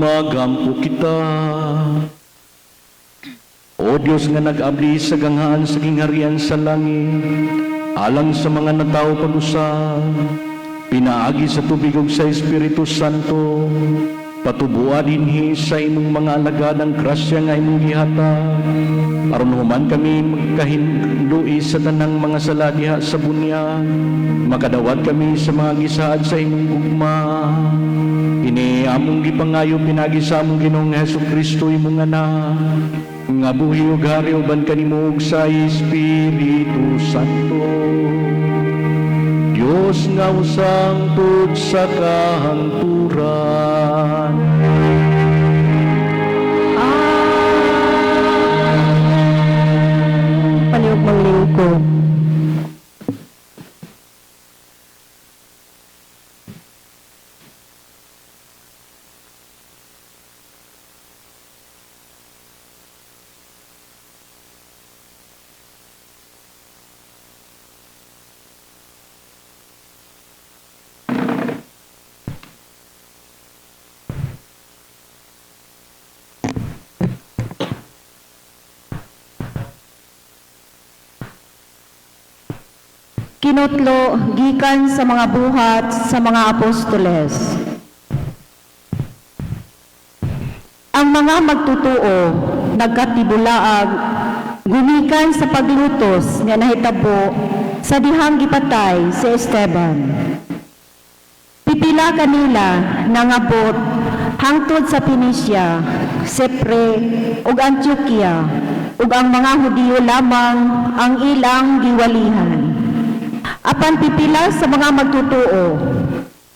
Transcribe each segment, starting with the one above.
Sumagampo kita. O Diyos nga nag-abli sa ganghaan sa gingharian sa langit, alang sa mga natao pag-usa, pinaagi sa tubig ug sa Espiritu Santo, patubuan dinhi sa imong mga alagad ang grasya nga imong gihatag, aron human kami magkahinlui sa tanang mga sala diha sa bunya, makadawat kami sa mga gisaad sa imong gugma. Ini among gipangayo pinagi sa among Ginoong Hesukristo imong anak, nga buhi ug hari uban kanimo ug sa Espiritu Santo. Diyos nga usang tut sa kahanturan. Paliog manglingkod. Kinutlo gikan sa mga buhat sa mga apostoles. Ang mga magtutuo nagkatibulaag gumikan sa paglutos nga nahitabo sa dihang gipatay si Esteban. Pipila kanila nangabot hangtod sa Phoenicia, Chipre ug Antioquia, ug ang mga Hudiyo lamang ang ilang giwalihan. Apan pipila sa mga magtutuo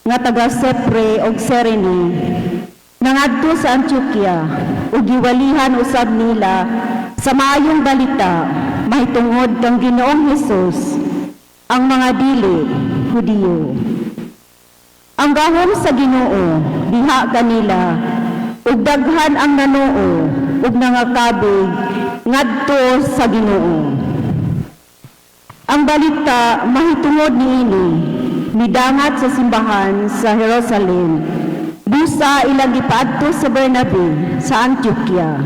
nga taga Chipre ug Cyrene nangadto sa Antioquia ug giwalihan usab nila sa maayong balita mahitungod kang Ginoong Hesus ang mga dili Hudiyo. Ang gahom sa Ginoo diha kanila ug daghan ang nanoo ug nangakabig ngadto sa Ginoo. Ang balita mahitungod niini midangat sa simbahan sa Jerusalem, busa ilang gipaadto sa Bernabe sa Antioquia.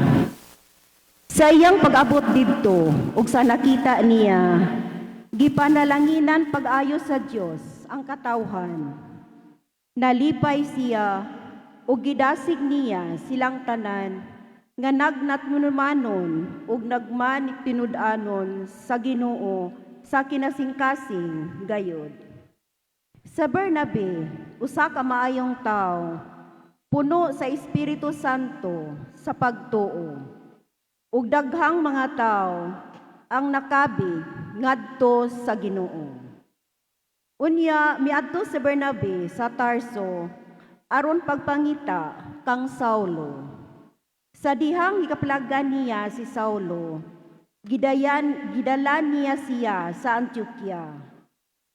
Sa iyang pag-abot didto ug sa nakita niya, gipanalanginan pag-ayo sa Dios ang katawhan. Nalipay siya ug gidasig niya silang tanan nga nagnatnumanon ug nagman tinud-anon sa Ginoo sa kinasingkasing gayod. Sa Bernabe, usa ka maayong tao, puno sa Espiritu Santo sa pagtuo. Ug daghang mga tao ang nakabig ngadto sa Ginoo. Unya miadto si Bernabe sa Tarso aron pagpangita kang Saulo. Sa dihang gikaplagan niya si Saulo, gidala niya siya sa Antioquia.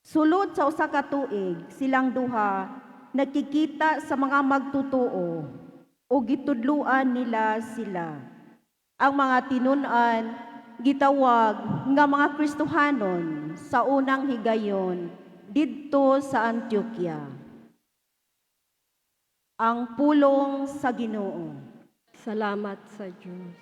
Sulod sa usa ka tuig, silang duha nagkikita sa mga magtutuo o gitudluan nila sila. Ang mga tinun-an gitawag nga mga Kristohanon sa unang higayon didto sa Antioquia. Ang pulong sa Ginoo. Salamat sa Diyos.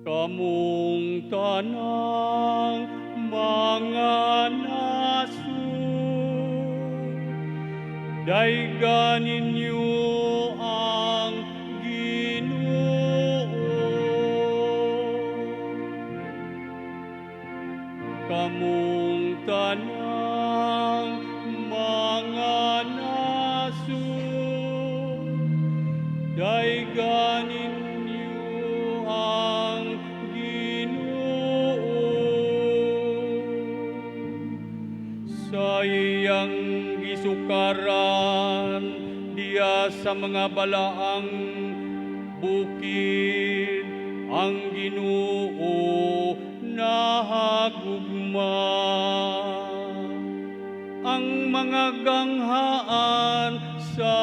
Kamong tanang mga naso, daygan ninyo ang Ginoo. Kamong tanang mga naso, daygan ninyo sa iyang gisukaran diya sa mga balaang bukid ang Ginoo nahagugma. Ang mga ganghaan sa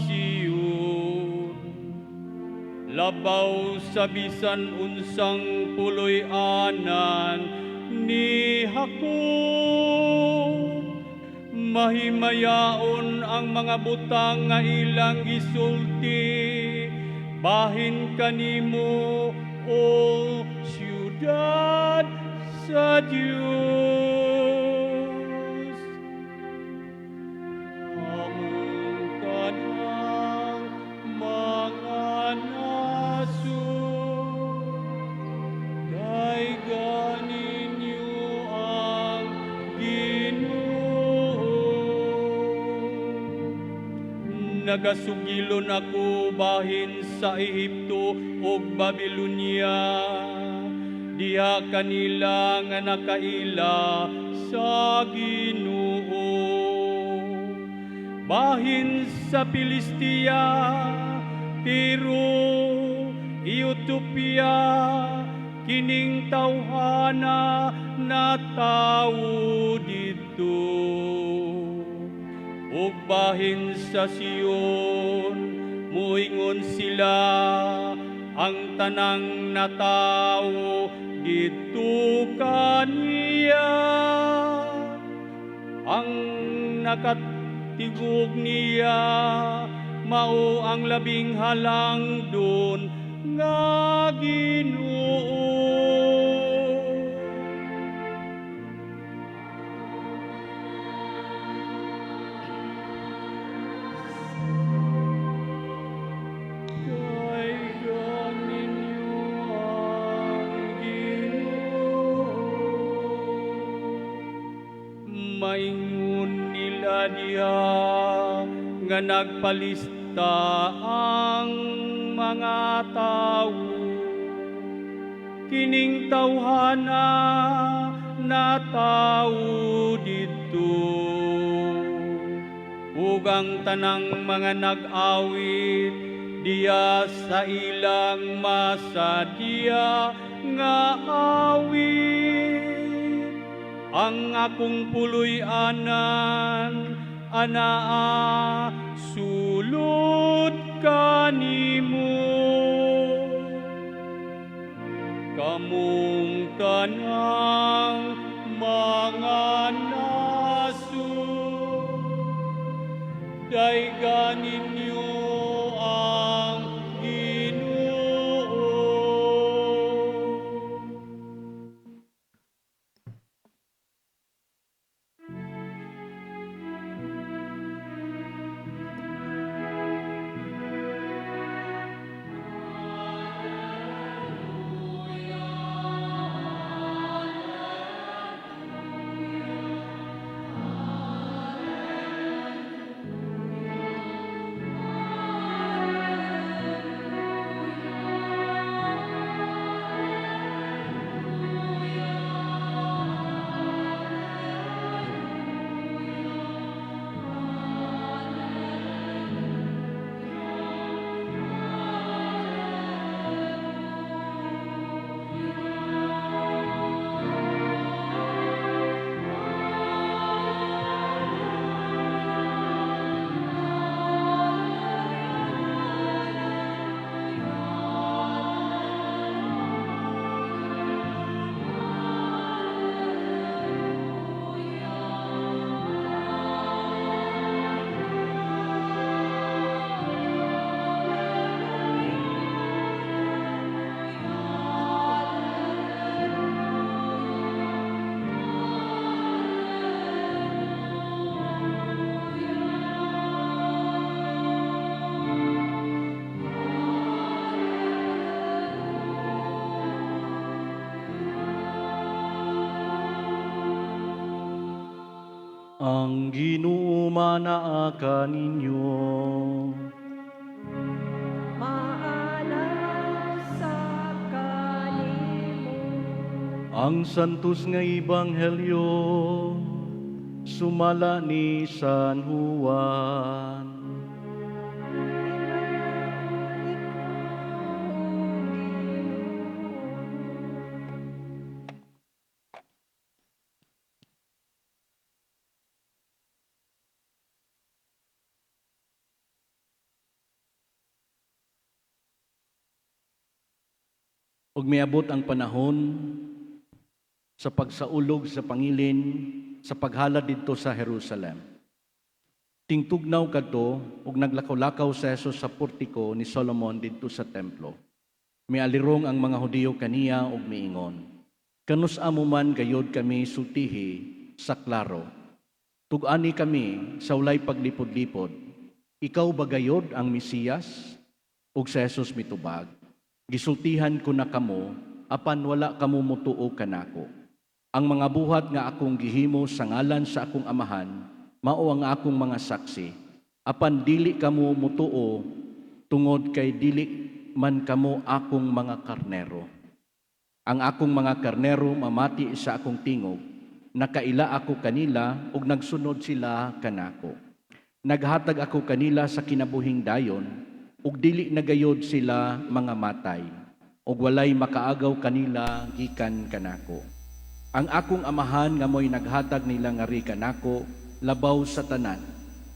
Sion ibabaw sa bisan unsang puloy anan ni Jacob. Mahimayaon ang mga butang nga ilang gisulti, bahin kanimo o siyudad sa Diyos. Among tanang mga nasud, daygan ninyo ang Ginoo. Nagasugilon ako bahin sa Ehipto ug Babilonia, diha kanila nga nakaila sa Ginoo. Bahin sa Pilistia, Tiro, Ethiopia, kining tawhana na tawo dito. Ug bahin sa Sion, muingon sila ang tanang natawo dito kaniya. Ang nakatigog niya mao ang labing halangdon nga Ginoo. Daygan ninyo ang Ginoo. Maingon nila diha nga nagpalista ang mga tawo, kining tawhana na tawo dito. Ug ang tanang mga nag-awit diya sa ilang masadya nga awit. Ang akong puloy-anan anaa sulod kanimo. Kamong tanang mga nasud, daygan ninyo ang Ginoo. Ang Ginoo manaa kaninyo. Maalam sa kanimo. Ang santos nga ebanghelyo sumala ni San Juan. ug miabot ang panahon sa pagsaulog sa pangilin sa paghalad didto sa Jerusalem. Tingtugnaw kadto ug naglakaw-lakaw sa Jesus sa portiko ni Solomon didto sa templo. Mialirong ang mga Hudiyo kaniya ug miingon, "Kanus amo man gayod kami sultihi sa klaro. Tug-ani kami sa walay paglipod-lipod. Ikaw ba gayod ang Mesiyas?" Ug sa Jesus mitubag, "Gisultihan ko na kamo, apan wala kamo mutuo kanako. Ang mga buhat nga akong gihimo sa ngalan sa akong amahan, mao ang akong mga saksi. Apan dili kamo mutuo, tungod kay dili man kamo akong mga karnero. Ang akong mga karnero mamati sa akong tingog, nakaila ako kanila ug nagsunod sila kanako. Naghatag ako kanila sa kinabuhing dayon, ug dili nagayod sila mga matay, ug walay makaagaw kanila gikan kanako. Ang akong amahan nga mo'y naghatag nila ngari kanako, labaw sa tanan,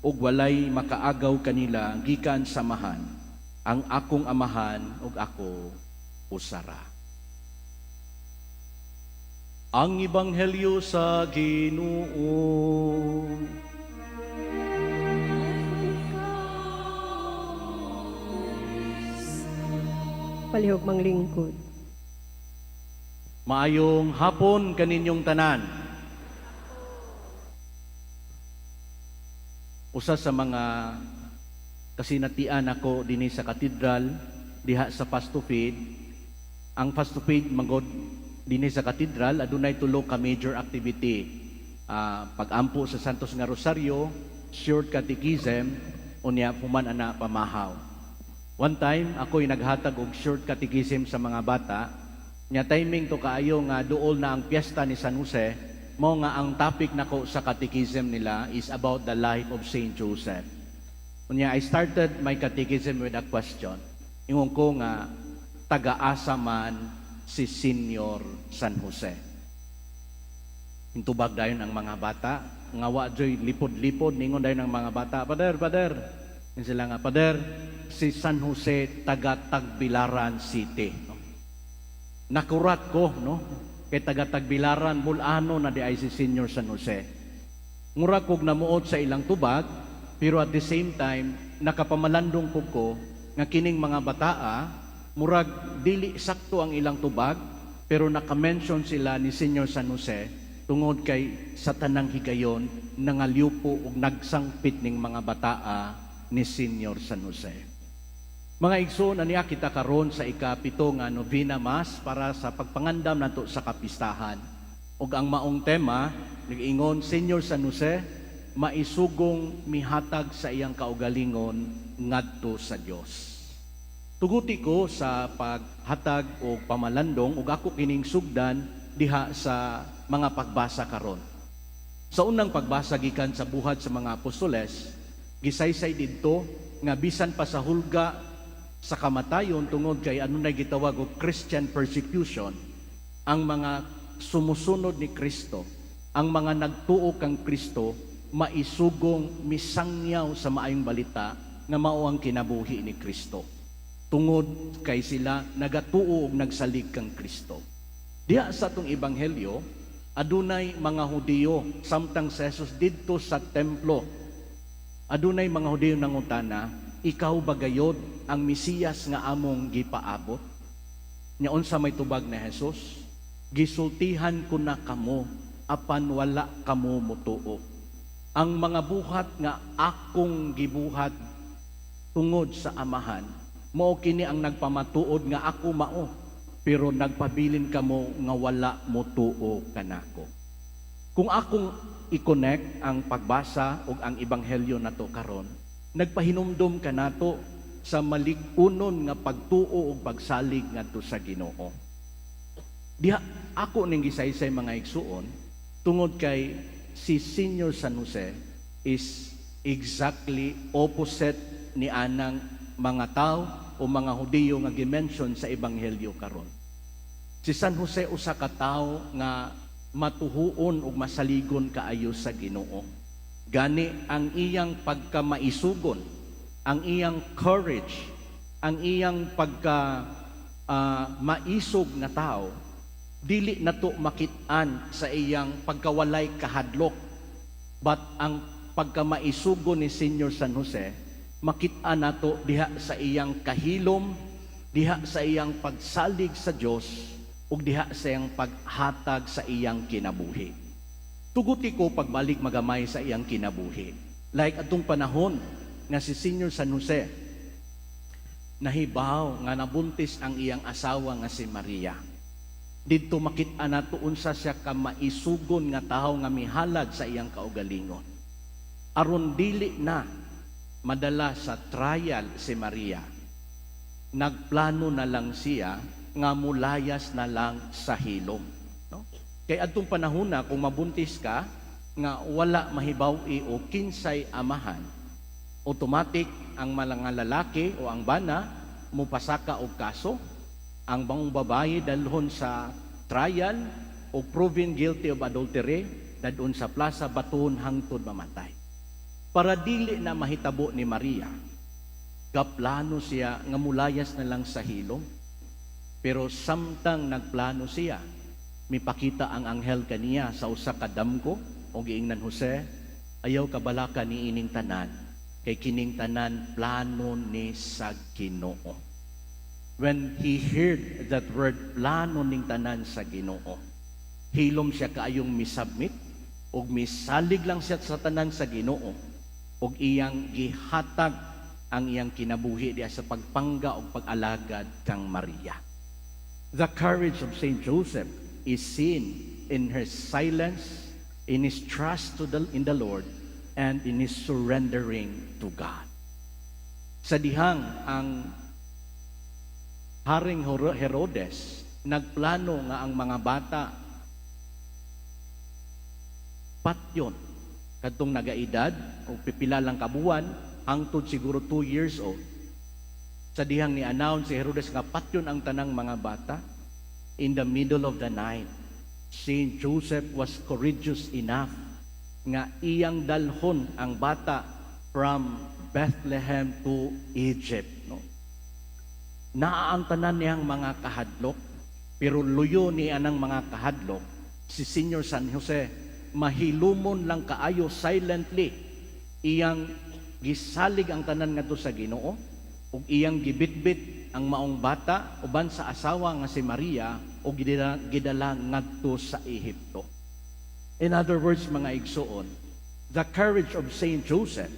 ug walay makaagaw kanila gikan samahan. Ang akong amahan ug ako usara." Ang Ebanghelyo sa Ginoo. Palihog mang lingkod. Maayong hapon kaninyong tanan. Usa sa mga kasinatian ako dinhi sa katedral diha sa Pasto Feed. Ang Pasto Feed magod dinhi sa katedral adunay tulo ka major activity. Pag-ampo sa Santos nga Rosario, short catechism, unya human ana pamahaw. One time ako'y naghatag og short catechism sa mga bata. Nya timing to kaayo nga duol na ang piyesta ni San Jose, mao nga ang topic nako sa catechism nila is about the life of Saint Joseph. Unya I started my catechism with a question. Ingon ko nga taga-asa man si Senior San Jose. Intubag dayon ang mga bata, nga wa joy lipod-lipod ningon dayon ang mga bata, Pader. Yan sila nga, "Pader, si San Jose taga Tagbilaran City." No? Nakurat ko, no? Kay taga Tagbilaran, Bulano na di ay si Senior San Jose. Mura kog namuot sa ilang tubag, pero at the same time, nakapamalandong ko nga kining mga bataa, murag dili sakto ang ilang tubag, pero nakamention sila ni Senior San Jose tungod kay sa tanang higayon nangalyupo ug nagsangpit ning mga bataa ni Senior San Jose. Mga igsoon, aniya kita karon sa ika-7 nga Novena Mass para sa pagpangandam nato sa kapistahan. Ug ang maong tema, nag-ingon, Senior San Jose, maisugong mihatag sa iyang kaugalingon ngadto sa Dios. Tuguti ko sa paghatag o pamalandong ug ako kining sugdan diha sa mga pagbasa karon. Sa unang pagbasa gikan sa buhat sa mga apostoles, gisaysay didto nga bisan pa sa hulga sa kamatayon tungod kay ano na gitawag og Christian persecution, ang mga sumusunod ni Kristo, ang mga nagtuo kang Kristo, maisugong misangyaw sa maayong balita nga mao ang kinabuhi ni Kristo. Tungod kay sila nagatuo ug nagsalig kang Kristo. Diha sa atong ebanghelyo, adunay mga Hudiyo samtang si Jesus didto sa templo. Adunay mga Hudiyo nangutana, "Ikaw ba gayod ang Mesiyas nga among gipaabot?" Nya unsa may tubag ni Jesus? "Gisultihan ko na kamo, apan wala kamo mutuo. Ang mga buhat nga akong gibuhat tungod sa amahan, mao kini ang nagpamatuod nga ako mao, pero nagpabilin kamo nga wala mutuo kanako." Kung akong i-connect ang pagbasa ug ang ebanghelyo nato karon, nagpahinumdom ka nato sa malig-unon nga pagtuo ug pagsalig ngadto sa Ginoo. Diha ako ning gisaysay mga igsuon tungod kay si Senior San Jose is exactly opposite ni anang mga tao o mga Hudiyo nga gimension sa ebanghelyo karon. Si San Jose usa ka tawo nga matuhuon ug masaligon kaayo sa Ginoo. Gani ang iyang pagkamaisugon, ang iyang courage, ang iyang maisog nga tao, dili nato makit-an sa iyang pagkawalay kahadlok, but ang pagkamaisugo ni Senior San Jose, makit-an nato diha sa iyang kahilom, diha sa iyang pagsalig sa Dios, ug diha sa iyang paghatag sa iyang kinabuhi. Tuguti ko pagbalik magamay sa iyang kinabuhi. Like atong panahon nga si Senior San Jose, nahibaw nga nabuntis ang iyang asawa nga si Maria. Dito makit-an nato unsa siya ka maisugon nga tawo nga mihalad sa iyang kaugalingon. Aron dili na madala sa trial si Maria, nagplano na lang siya nga mulayas na lang sa hilom. No? Kay adtong panahon na kung mabuntis ka nga wala mahibaw-i o kinsay amahan, automatic ang mga lalaki o ang bana mupasaka og kaso, ang bang babae dalhon sa trial o proven guilty of adultery, dadun sa plaza baton hangtod mamatay. Para dili na mahitabo ni Maria, kaplano siya nga mulayas na lang sa hilom. Pero samtang nagplano siya, mipakita ang anghel kaniya sa usa ka damgo o giingnan Jose, ayaw kabalaka ni ining tanan, kay kining tanan plano ni sa Ginoo. When he heard that word, plano ning tanan sa Ginoo, hilom siya kaayong misubmit ug misalig lang siya sa tanan sa Ginoo ug iyang gihatag ang iyang kinabuhi diya sa pagpangga ug pag-alagad kang Maria. The courage of Saint Joseph is seen in her silence, in his trust in the Lord, and in his surrendering to God. Sa dihang ang Haring Herodes nagplano nga ang mga bata patyon kadtong nagaedad o pipila lang kabuan hangtod siguro 2 years old. Sa dihang ni-announce si Herodes nga patyon ang tanang mga bata, in the middle of the night, Saint Joseph was courageous enough nga iyang dalhon ang bata from Bethlehem to Egypt. No? Naa ang tanan niyang mga kahadlok, pero luyo ni anang mga kahadlok, si Senior San Jose, mahilumon lang kaayo silently, iyang gisalig ang tanan ngadto sa Ginoo, ug iyang gibitbit ang maong bata uban sa asawa nga si Maria ug gidala ngadto sa Ehipto. In other words, mga igsoon, the courage of Saint Joseph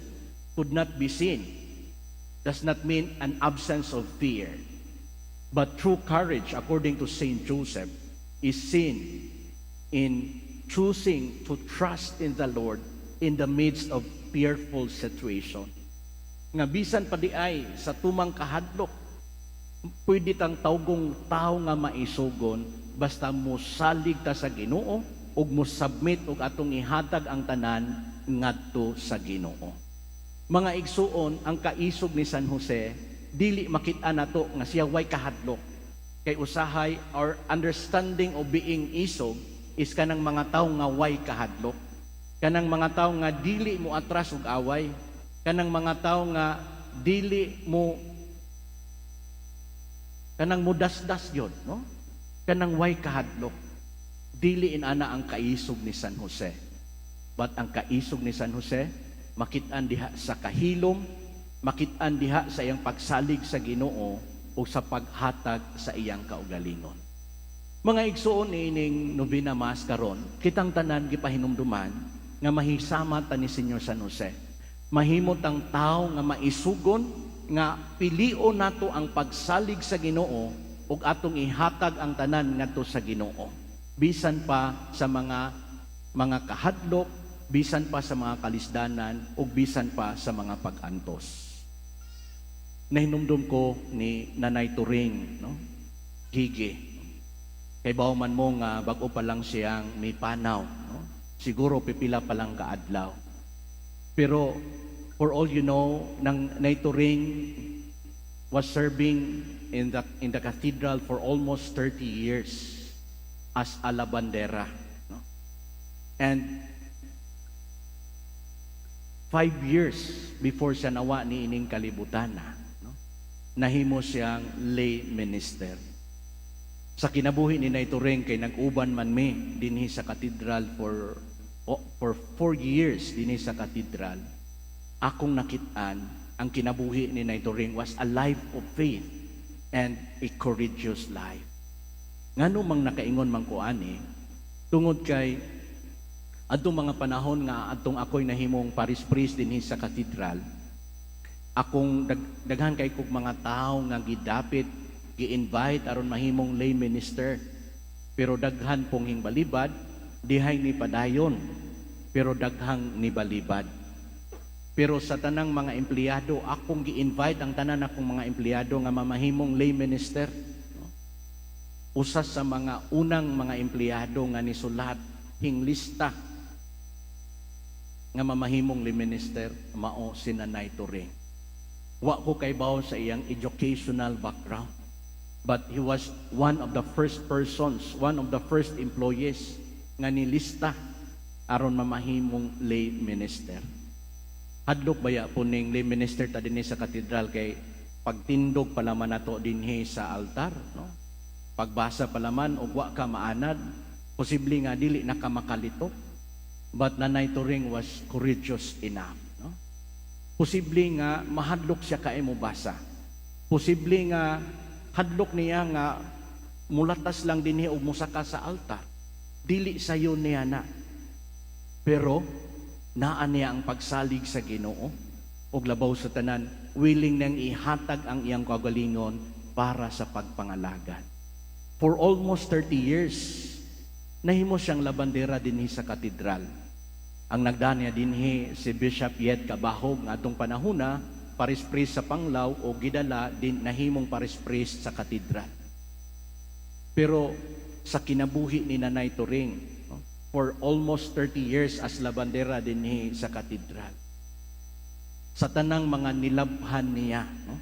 could not be seen. Does not mean an absence of fear. But true courage, according to Saint Joseph, is seen in choosing to trust in the Lord in the midst of fearful situation. Nga bisan pa di ay sa tumang kahadlok, pwede tang tawgong tao nga maisugon basta mo salig ta sa Ginoo ug mo submit ug atong ihatag ang tanan ngadto sa Ginoo. Mga igsuon, ang kaisog ni San Jose, dili makita nato nga siya way kahadlok. Kay usahay, our understanding of being isog is kanang mga tawo nga way kahadlok. Kanang mga tawo nga dili mo atras og away. Kanang mga tawo nga dili mo kanang mudasdas yun, no? Kanang way kahadlok. Dili inana ang kaisog ni San Jose. But ang kaisog ni San Jose, makit-an diha sa kahilom, makit-an diha sa iyang pagsalig sa Ginoo o sa paghatag sa iyang kaugalingon. Mga igsuon ining Novena Mass karon, kitang tanan gipahinumduman nga mahisama ta ni Senior San Jose. Mahimot ang tao nga maisugon nga pilion nato ang pagsalig sa Ginoo ug atong ihatag ang tanan ngadto sa Ginoo. Bisan pa sa mga kahadlok, bisan pa sa mga kalisdanan, o bisan pa sa mga pag-antos. Nahinumdum ko ni Nanay Turing, no? Gigi. Kay bawman mo nga bago pa lang siyang may panaw, no? Siguro pipila pa lang kaadlaw. Pero for all you know, Nanay Turing was serving in the cathedral for almost 30 years as a labandera, no? And 5 years before siya nawa ni ining kalibutan na, no? Nahimo siyang lay minister. Sa kinabuhi ni Nay Turing kay nag-uban man mi dinhi sa katedral for 4 years dinhi sa katedral. Akong nakit-an ang kinabuhi ni Nay Turing was a life of faith and a courageous life. Ngano mang nakaingon man ko ani tungod kay adtong mga panahon nga adtong ako'y nahimong paris priest dinhi sa katedral. Akong daghan kay kog mga tawo nga gidapit, gi-invite aron mahimong lay minister. Pero daghan pong hingbalibad, dihay ni padayon, pero daghang nibalibad. Pero sa tanang mga empleyado, akong gi-invite ang tanan akong mga empleyado nga mamahimong lay minister. Usa sa mga unang mga empleyado nga nisulat hinglista nga mamahimong lay minister mao si Nanay Turing. Wa ko kay bawo sa iyang educational background, but he was one of the first persons, one of the first employees nga nilista aron mamahimong lay minister. Hadlok baya po ning lay minister ta dinhi sa katedral kay pagtindog palaman nato dinhi sa altar, no? Pagbasa palaman og wa ka maanad, posible nga dili na ka makalitok. But Nanay Turing was courageous enough, no? Posible nga mahadlok siya kay mo basa. Posible nga hadlok niya nga mulatas lang dinhi og musaka sa altar. Dili sayo niya na. Pero naa niya ang pagsalig sa Ginoo og labaw sa tanan, willing nang ihatag ang iyang kagalingon para sa pagpangalagad. For almost 30 years, nahimo siyang labandera dinhi sa katedral. Ang nagdaan niya dinhi si Bishop Yed Cabahog nga atong panahona, paris priest sa Panglao o gidala din nahimong paris priest sa katedral. Pero sa kinabuhi ni Nanay Turing, no, for almost 30 years as labandera dinhi sa katedral. Sa tanang mga nilabhan niya, no,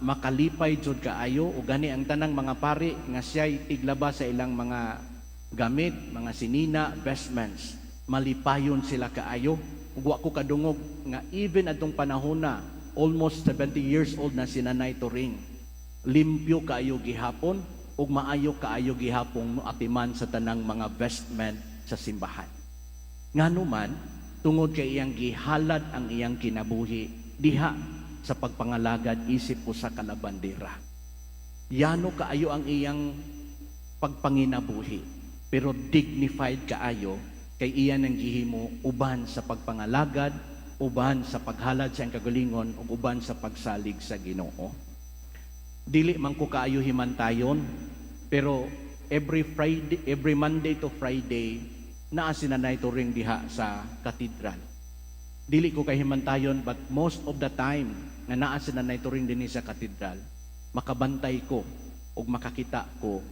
makalipay jud kaayo o gani ang tanang mga pari nga siya'y tiglaba sa ilang mga gamit, mga sinina, vestments. Malipayon sila kaayo. Ug wa ko kadungog nga even atong panahon na almost 70 years old na si Nanay Turing, limpyo kaayo gihapon ug maayo kaayo gihapon atiman sa tanang mga vestment sa simbahan. Ngano man tungod kay iyang gihalad ang iyang kinabuhi diha sa pagpangalagad isip usa ka labandera. Yano kaayo ang iyang pagpanginabuhi, pero dignified kaayo kay iyan ang gihimo uban sa pagpangalagad, uban sa paghalad sa kagalingon ug uban sa pagsalig sa Ginoo. Dili man ko kaayo himantayon, pero every Monday to Friday naa si Nanay Turing diha sa katedral. Dili ko kay himantayon, but most of the time nga naa si Nanay Turing dinhi sa katedral, makabantay ko ug makakita ko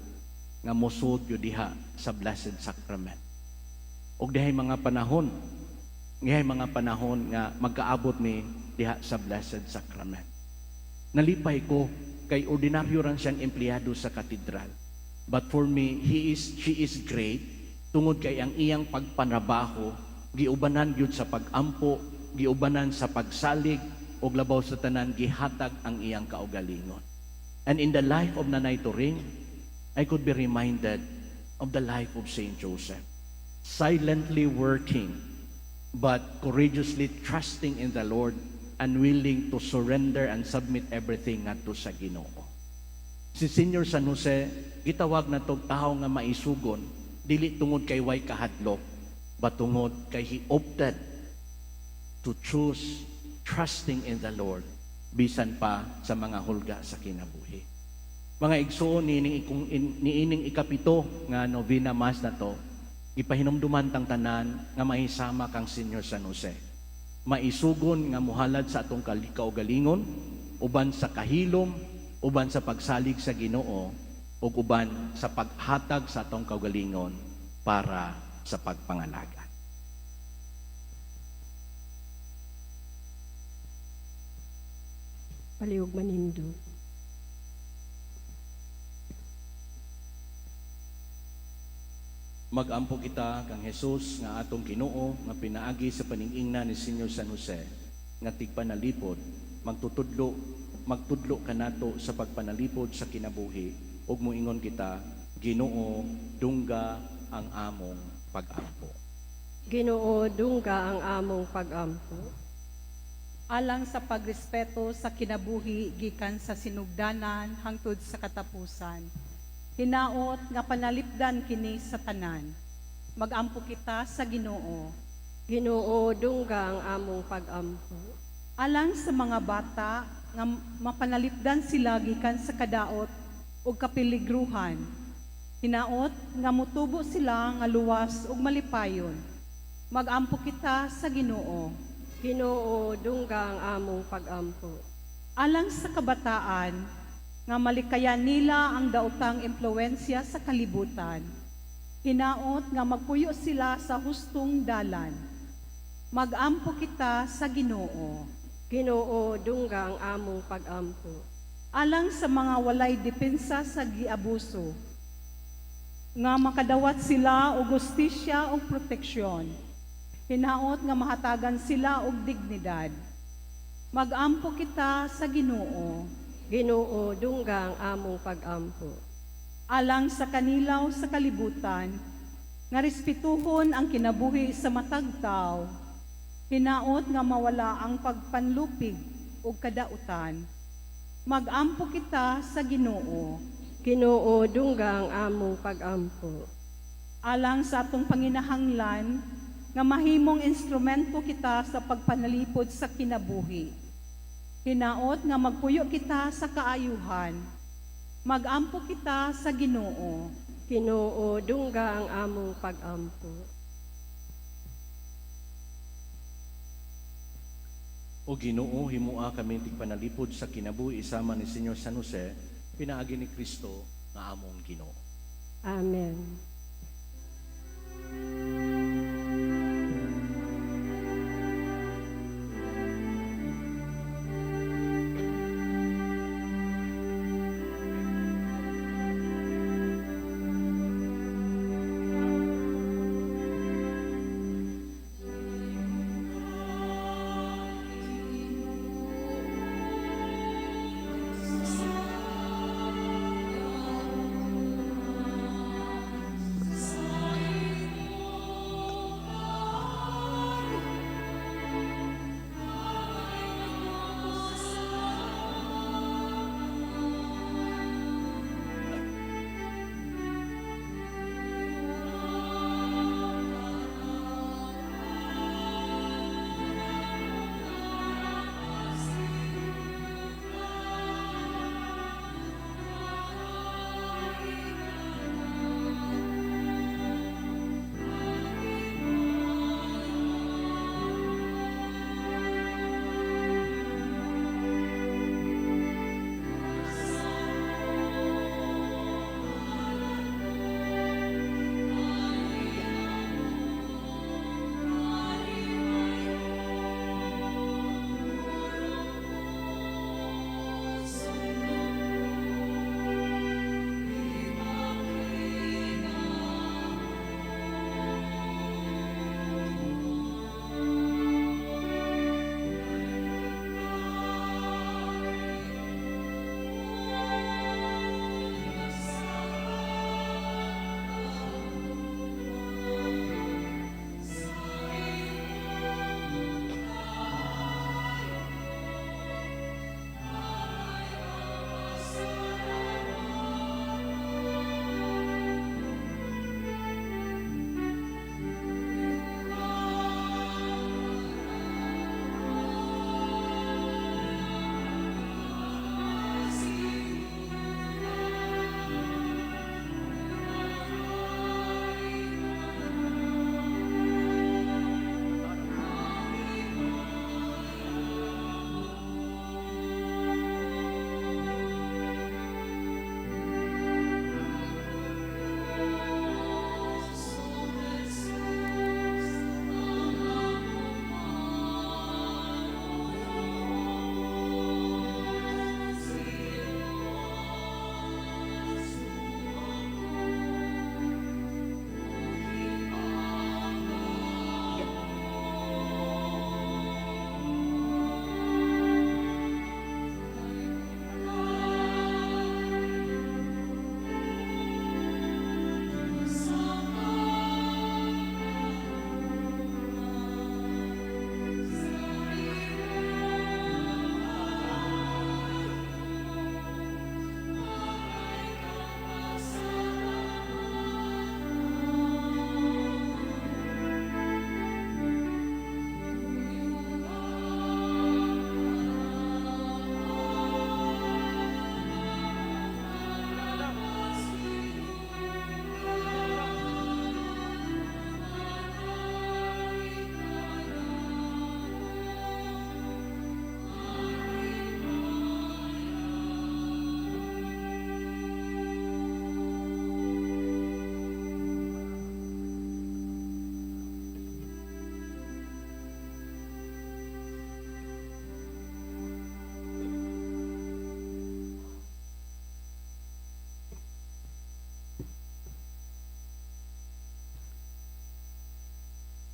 nga mosud yo diha sa Blessed Sacrament. Og dihay mga panahon nga magkaabot mi diha sa Blessed Sacrament. Nalipay ko kay ordinaryo ran siyang empleyado sa katedral. But for me, she is great tungod kay ang iyang pagpanrabaho giubanan gyud sa pagampo, giubanan sa pagsalig og labaw sa tanan gihatag ang iyang kaugalingon. And in the life of Nanay Turing, I could be reminded of the life of Saint Joseph. Silently working, but courageously trusting in the Lord and willing to surrender and submit everything ngadto sa Ginoo. Si Senior San Jose, gitawag na tog tawo nga maisugon, dili tungod kay way kahadlok, but tungod kay he opted to choose trusting in the Lord bisan pa sa mga hulga sa kinabuhi. Mga igsoon niining ikapito nga novena mass na to, ipahinumduman tang tanan nga mahisama kang Senior San Jose. Maisugon nga muhalad sa atong kaugalingon, uban sa kahilom, uban sa pagsalig sa Ginoo, ug uban sa paghatag sa atong kaugalingon para sa pagpangalaga. Palihog manindog. Magampo kita kang Jesus nga atong Ginoo nga pinaagi sa paningingna ni Senior San Jose nga tigpanalipod, magtudlo kanato sa pagpanalipod sa kinabuhi ug moingon kita, Ginoo, dungga ang among pag-ampo. Ginoo, dungga ang among pag-ampo. Alang sa pagrespeto sa kinabuhi gikan sa sinugdanan hangtod sa katapusan. Hinaot nga panalipdan kini sa tanan. Magampo kita sa Ginoo. Ginoo, dungga ang among pag-ampo. Alang sa mga bata nga mapanalipdan sila gikan sa kadaot ug kapiligruhan. Hinaot nga mutubo sila nga luwas ug malipayon. Magampo kita sa Ginoo. Ginoo, dungga ang among pag-ampo. Alang sa kabataan nga malikayan nila ang daotang impluwensya sa kalibutan. Hinaot nga magpuyo sila sa hustong dalan. Magampo kita sa Ginoo. Ginoo, dungga ang among pag-ampo. Alang sa mga walay depensa sa giabuso, nga makadawat sila og hustisya ug proteksyon. Hinaot nga mahatagan sila og dignidad. Magampo kita sa Ginoo. Ginoo, dungga ang among pag-ampo. Alang sa kanilaw sa kalibutan, nga respetuhon ang kinabuhi sa matag tao. Hinaot nga mawala ang pagpanlupig o kadautan. Magampo kita sa Ginoo. Ginoo, dungga ang among pag-ampo. Alang sa atong panginahanglan, nga mahimong instrumento kita sa pagpanalipod sa kinabuhi. Hinaot nga magpuyo kita sa kaayuhan. Magampo kita sa Ginoo. Ginoo, dungga ang among pag-ampo. O Ginoo, himua kami tigpanalipod sa kinabuhi isama ni Senyor San Jose, pinaagi ni Kristo nga among Ginoo. Amen.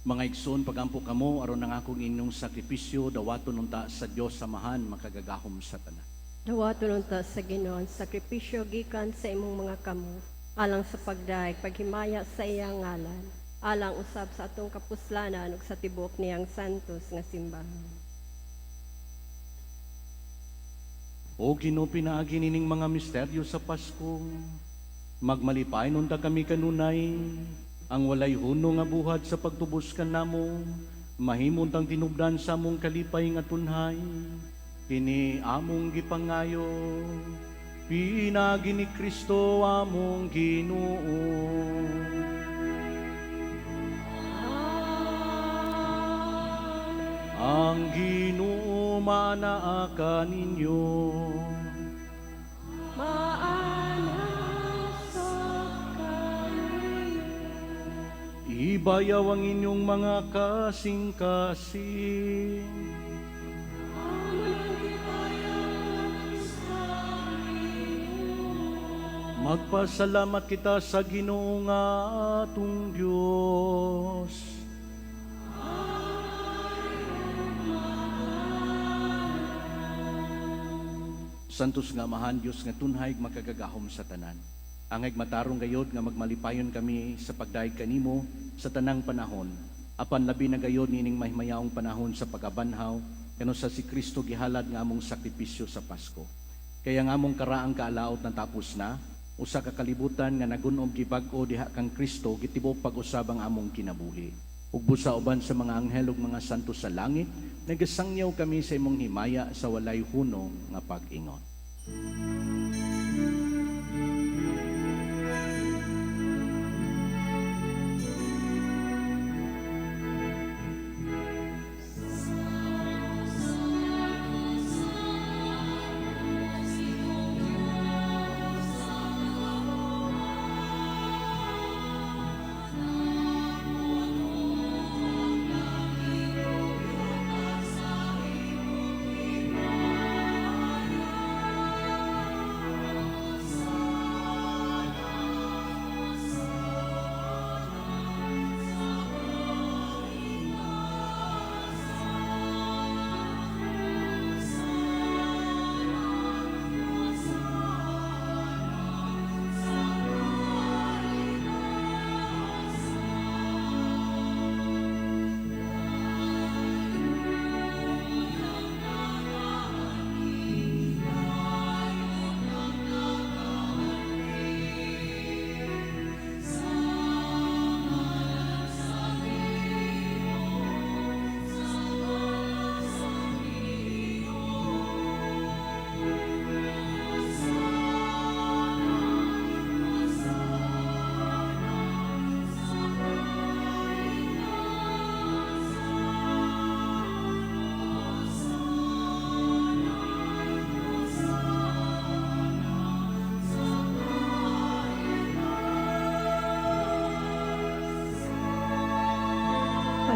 Mga igsoon, pagampo kamo, aron ang akong inyong sakripisyo, dawaton unta sa Dios Samahan, makagagahom sa tanan. Dawaton unta sa Ginoon, sakripisyo gikan sa imong mga kamo, alang sa pagdaig, paghimaya sa iyang ngalan, alang usab sa atong kapuslanan ug sa tibok niyang santos nga simbahan. O Ginoo, pinaagi nining mga misteryo sa Pasko, magmalipay nunta kami kanunay, ang walay huno nga buhat sa pagtubos kanamo, mahimong tang tinubdan sa among kalipay nga tunhay, kini among gipangayo, pinagi ni Kristo among Ginoo. Ang Ginoo manaa ninyo. Ibayaw ang inyong mga kasing-kasing. Magpasalamat kita sa Ginoo nga atong Dios. Santos nga amahan Dios nga tunhay makagagahom sa tanan. Angay matarong gayod nga magmalipayon kami sa pagdaig kanimo sa tanang panahon. Apan labi na gayod nining mahimayaong panahon sa pagabanhaw kano sa si Kristo gihalad nga among sakripisyo sa Pasko. Kaya nga among karaang kaalaot na tapos na, usa ka kalibutan nga nagunom gibag-o diha kang Kristo gitibok pag-usab ang among kinabuhi. Ug busa uban sa mga anghel ug mga santo sa langit, nagasangyaw kami sa imong himaya sa walay hunong nga pag-ingon.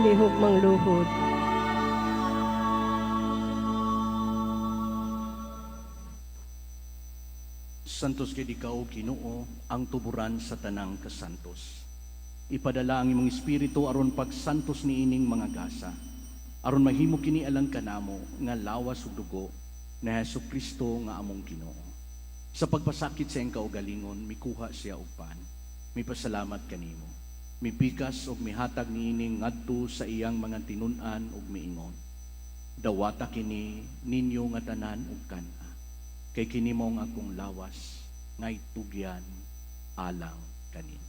Palihugmang luhod. Santos kay ikaw, Ginoo, ang tuburan sa tanang kasantos. Ipadala ang imong espiritu aron pagsantos niining mga gasa, aron mahimo kini alang kanamo nga lawas ug dugo na Hesukristo nga among Ginoo. Sa pagpasakit sa iyang kaugalingon, mikuha siya og pan. Mipasalamat kanimo. Mipikas og mihatag niining ngadto sa iyang mga tinun-an ug miingon. Dawata kini ninyo nga tanan ug kana. Kay kini mo ang akong lawas ngay tugyan alang kanin.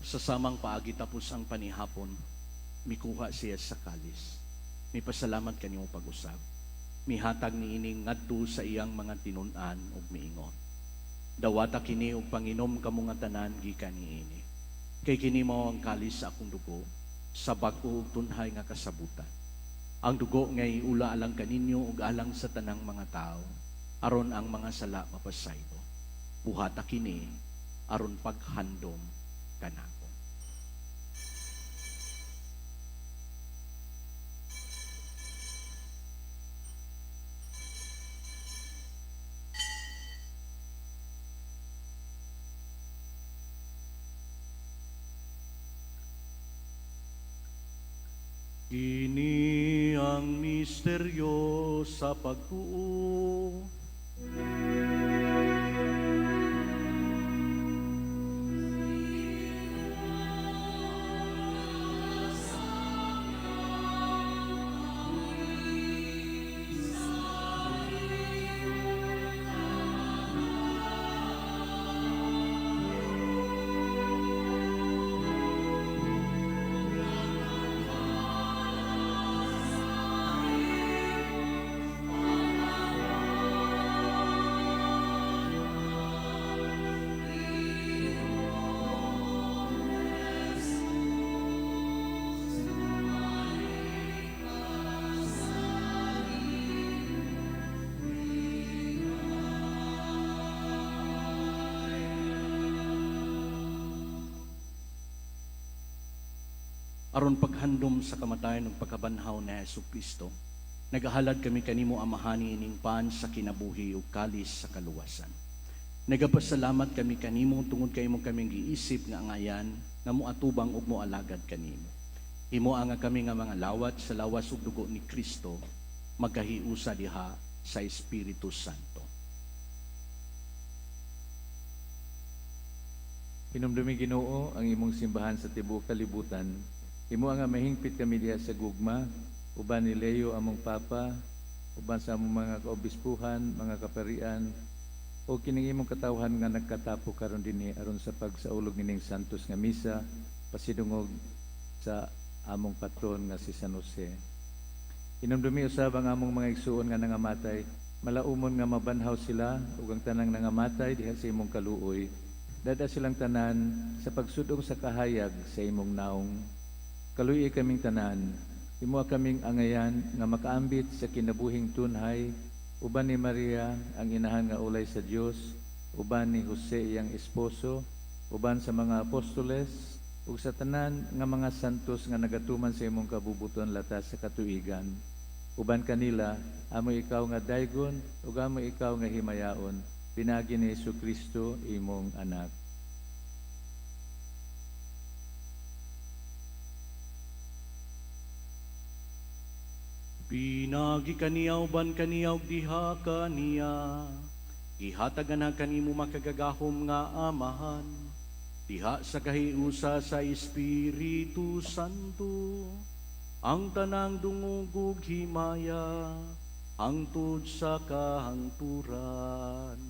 Sa samang paagi tapos ang panihapon, mikuha siya sa kalis. May pasalamat kanimo pag-usab. Mihatag niining ngadto sa iyang mga tinun-an ug miingon. Dawata kini og panginom kamo nga tanan gikan niini. Kay kini mao ang kalis sa akong dugo sa bag-o ug tunhay nga kasabutan. Ang dugo ngay ula alang kaninyo ug alang sa tanang mga tao aron ang mga sala mapasaylo. Buhata kini aron paghandom kanako. Kini ang misteryo sa pagtuo. Aron paghandom sa kamatayon ug pagkabanhaw ni Hesus Kristo, nagahalad kami kanimo amahani ining pan sa kinabuhi ug kalis sa kaluwasan. Nagapasalamat kami kanimo tungod kay mo kaming giisip nga angayan nga moatubang ug moalagad kanimo. Himo nga kami nga mga lawat sa lawas ug dugo ni Kristo magkahiusa diha sa Espiritu Santo. Hinumdumi Ginoo ang imong simbahan sa tibuok kalibutan. Imo nga mahingpit kami diha sa gugma, uban ni Leo among papa, uban sa among mga kaobispuhan, mga kaparian, o kining imong katawhan nga nagkatapo karon dinhi aron sa pagsaulog nining santos nga misa, pasidungog sa among patron nga si San Jose. Hinumdumi usab ang among mga igsuon nga nangamatay, malaumon nga mabanhaw sila ug ang tanang nangamatay diha sa imong kaluoy. Dada silang tanan sa pagsudong sa kahayag sa imong naong. Kaluoy kaming tanan, imo kaming angayan nga makaambit sa kinabuhing tunhay, uban ni Maria ang inahan nga ulay sa Dios, uban ni Jose iyang esposo, uban sa mga apostoles, ug sa tanan nga mga santos nga nagatuman sa imong kabubuton latas sa katuigan. Uban kanila, amo ikaw nga daygon, ug amo ikaw nga himayaon, pinagi ni Jesucristo imong anak. Pinagi kaniyaw ban kaniyaw diha kaniya, ihatagan na kanimo makagagahom nga amahan, diha sa kahiusa sa Espiritu Santo, ang tanang dungog himaya, hangtod sa kahangturan.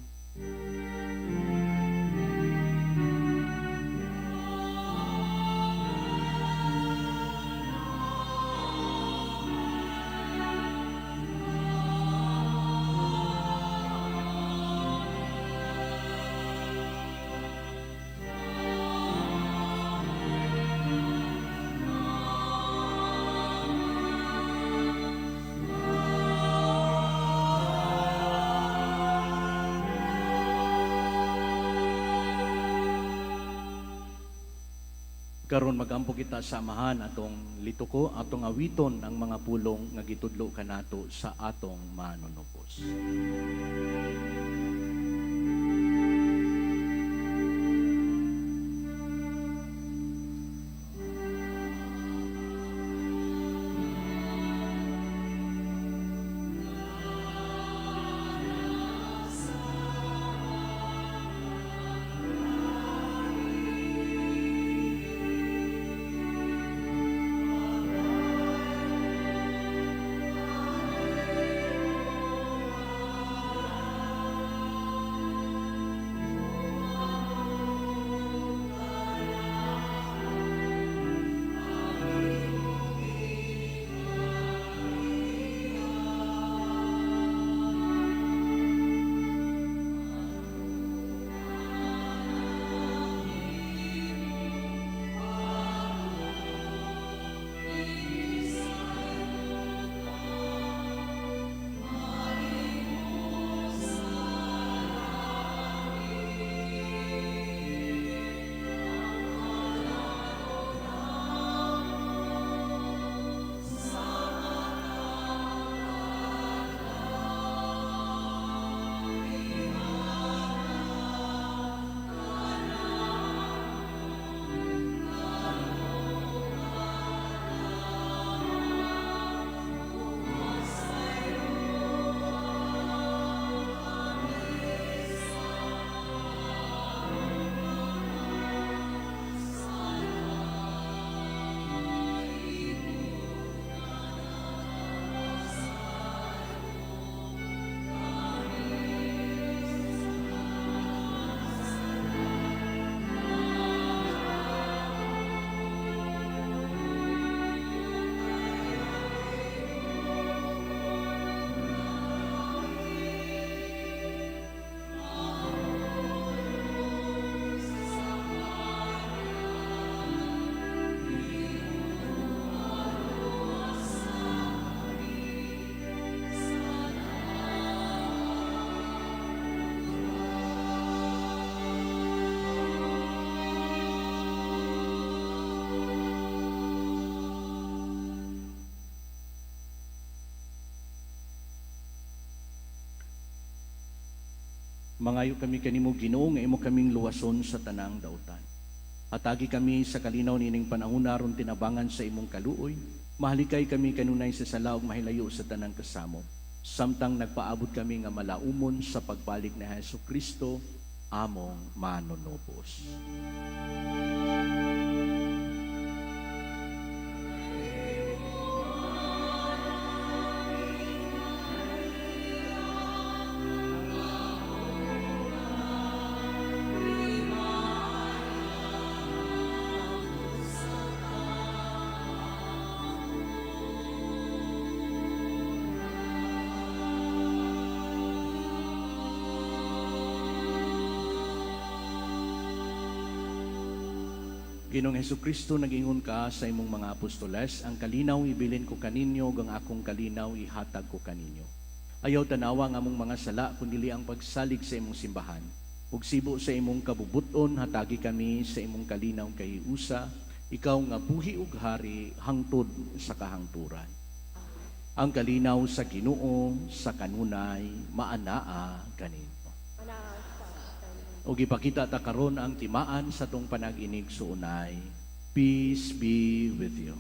Karon magampo kita sa amahan atong lituko, atong awiton ang mga pulong nga gitudlo kanato sa atong manunubos. Mangayo kami kanimo Ginoo nga imo kaming luwason sa tanang dautan. Hatagi kami sa kalinaw nining panahon naron tinabangan sa imong kaluoy. Mahalikay kami kanunay sa sala ug mahilayo sa tanang kasamo. Samtang nagpaabot kami nga malaumon sa pagbalik ni Hesus Kristo, among manunubos. Ginoong Hesukristo, nag-ingon ka sa imong mga apostoles, ang kalinaw ibilin ko kaninyo, ang akong kalinaw ihatag ko kaninyo. Ayaw tanawa nga among mga sala, kundi ang pagsalig sa imong simbahan. Ug sibo sa imong kabubuton, hatagi kami sa imong kalinaw kay usa, ikaw nga buhi ug hari, hangtod sa kahangturan. Ang kalinaw sa Ginoo, sa kanunay, maanaa kanin. O gipakita ta karon ang timaan sa tong panag-inig suunay. Peace be with you.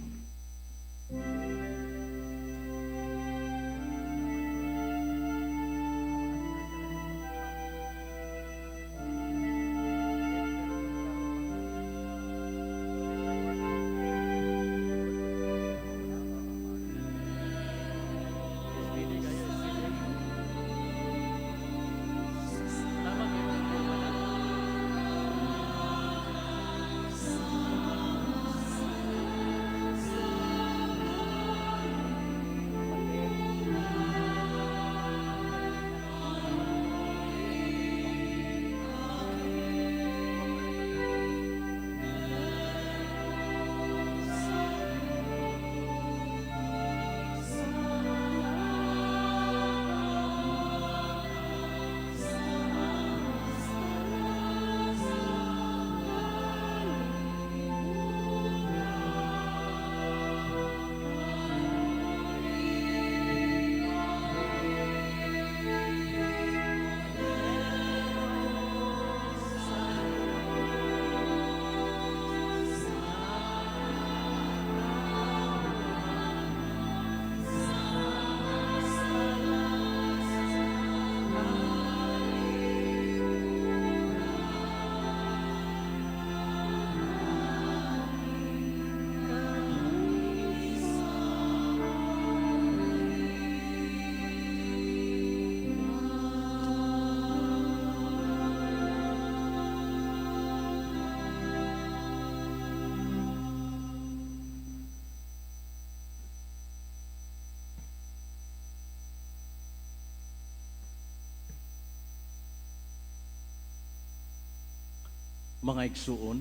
Mga igsuon,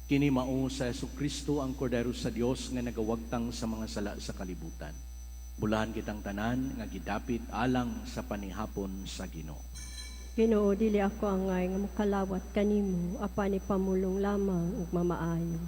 kini mao sa Hesukristo ang kordero sa Dios nga nagawagtang sa mga sala sa kalibutan. Bulahan kitang tanan nga gidapit alang sa panihapon sa Ginoo. Ginoo, dili ako angay nga mokalawat kanimo, apan ipamulong lamang ug mamaayo.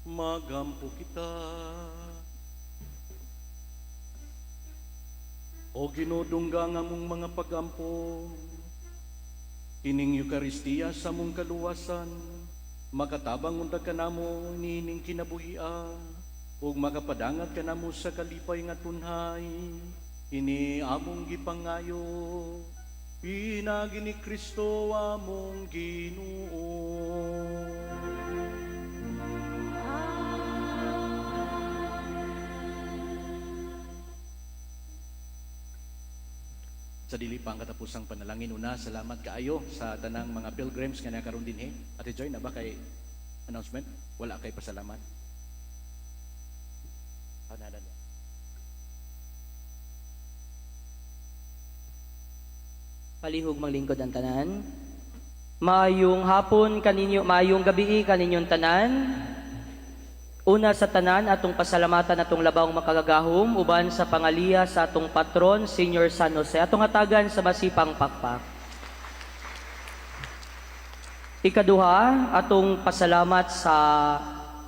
magampo kita. O ginudungga nga mong mga pagampo, kining Eukaristiya sa mong kaluwasan, makatabang unta ka namo nining kinabuhia, ug makapadangat ka namo sa kalipay nga tunhay, ini among gipangayo, pinagi ni Kristo among Ginoo. Sa dili pang katapusang panalangin, una, salamat kaayo sa tanang mga pilgrims nga nakaroon din. Ate Joy, na ba kay announcement? Wala kay pasalamat? Palihog manglingkod ang tanan. Maayong hapon kaninyo, maayong gabi kaninyong tanan. Una sa tanan, atong pasalamatan atong labawng makagagahom, uban sa pangaliya sa atong patron, Senior San Jose, atong hatagan sa masipang pakpak. Ikaduha, atong pasalamat sa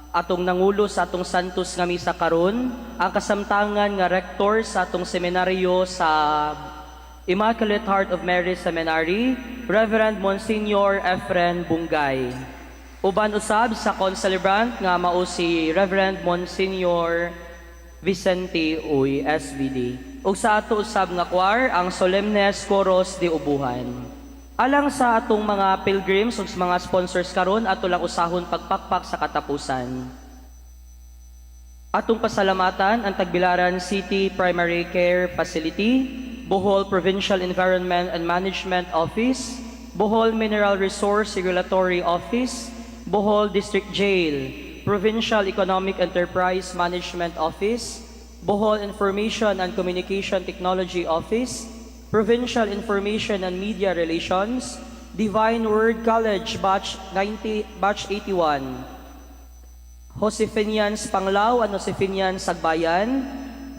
atong nangulo sa atong Santos nga misa karon, ang kasamtangan nga rektor sa atong seminaryo sa Immaculate Heart of Mary Seminary, Reverend Monsignor Efren Bungay. Uban usab sa concelebrant nga mao si Reverend Monsignor Vicente Uy, SVD. Ug sa ato usab nga choir ang Solemnes Coros de Ubuhan. Alang sa atong mga pilgrims ug mga sponsors karon, ato lang usahon pagpakpak sa katapusan. Atong pasalamatan ang Tagbilaran City Primary Care Facility, Bohol Provincial Environment and Management Office, Bohol Mineral Resource Regulatory Office, Bohol District Jail, Provincial Economic Enterprise Management Office, Bohol Information and Communication Technology Office, Provincial Information and Media Relations, Divine Word College Batch 81, Josefinians Panglao and Josefinians Sagbayan,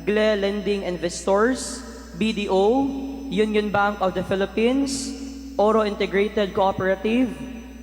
GLE Lending Investors, BDO, Union Bank of the Philippines, Oro Integrated Cooperative,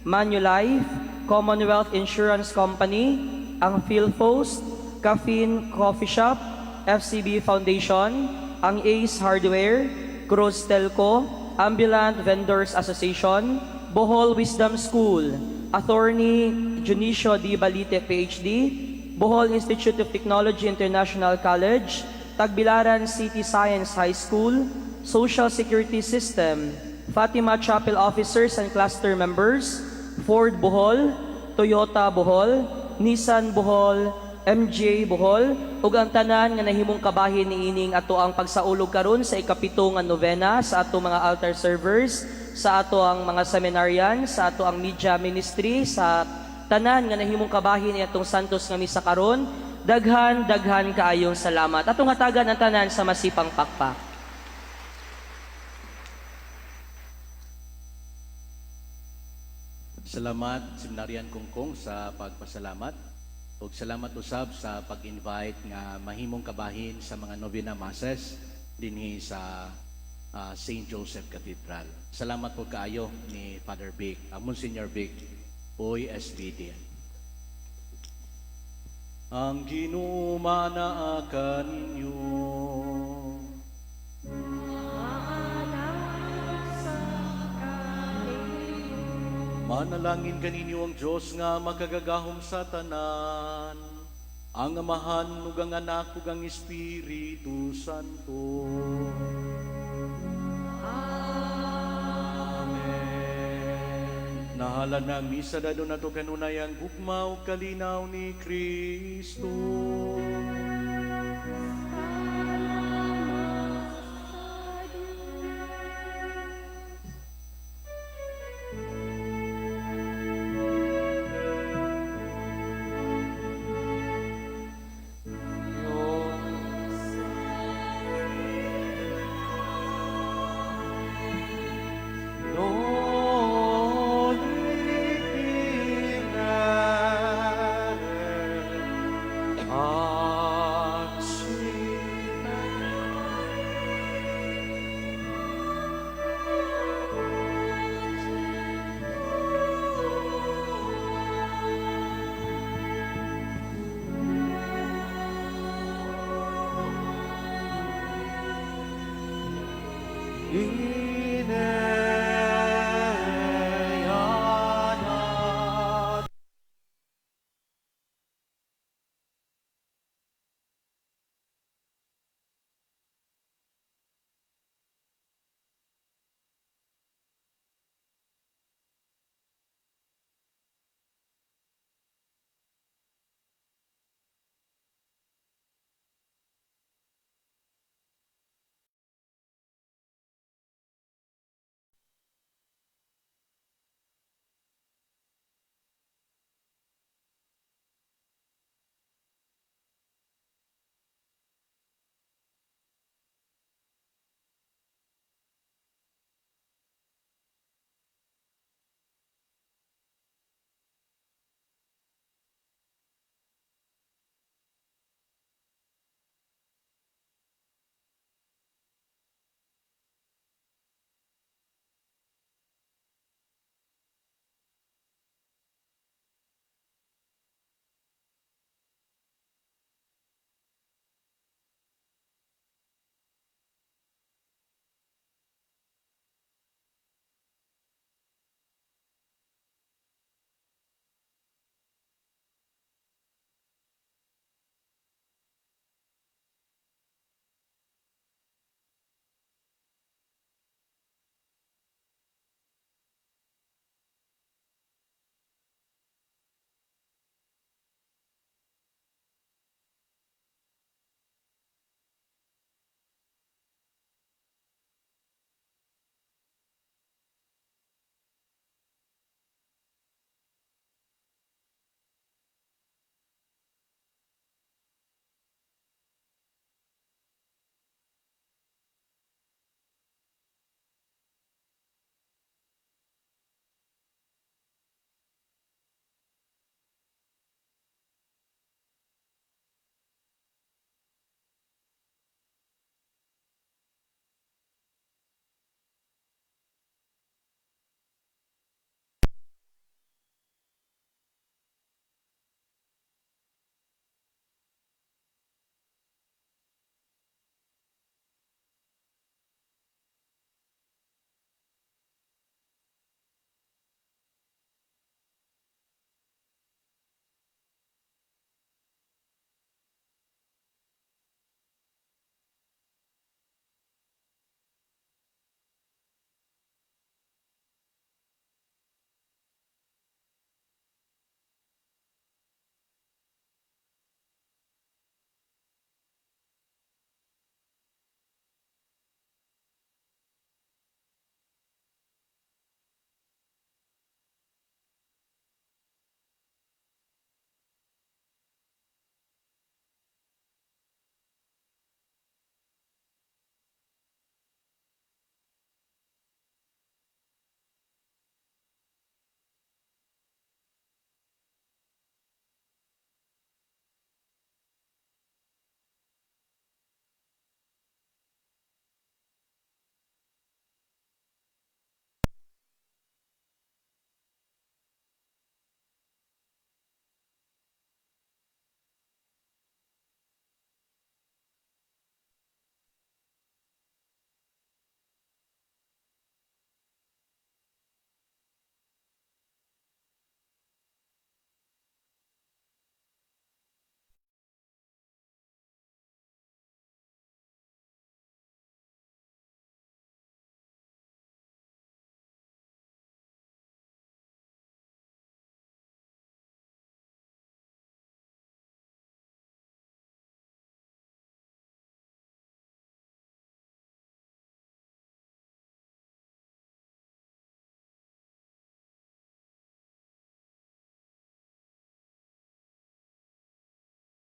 Manulife, Commonwealth Insurance Company, ang PhilPost, Caffeine Coffee Shop, FCB Foundation, ang Ace Hardware, Cruz Telco, Ambulant Vendors Association, Bohol Wisdom School, Attorney Junicio D. Balite, PhD, Bohol Institute of Technology International College, Tagbilaran City Science High School, Social Security System, Fatima Chapel Officers and Cluster Members, Ford Bohol, Toyota Bohol, Nissan Bohol, MJ Bohol, ug ang tanan nga nahimong kabahin niining ato ang pagsaulog karon sa ikapito nga novena sa ato mga altar servers, sa ato ang mga seminarian, sa ato ang media ministry, sa tanan nga nahimong kabahin ni atong Santos nga misa karon, daghan kaayong salamat. Atong hatagan ang tanan sa masipang pakpak. Salamat, Seminaryan Kungkong, sa pagpasalamat. O salamat usab sa pag-invite nga mahimong kabahin sa mga novena masses dinhi sa St. Joseph Cathedral. Salamat po kaayo ni Father Vic, Monsignor Vic, Uy, SVD. Ang Ginoo manaa ninyo. Manalangin kaninyo ang Diyos nga makagagahom sa tanan, ang Amahan ug ang Anak ug ang Espiritu Santo. Amen. Nahala na misa dado nato kanunay ang gugma ug kalinaw ni Kristo. Ikaw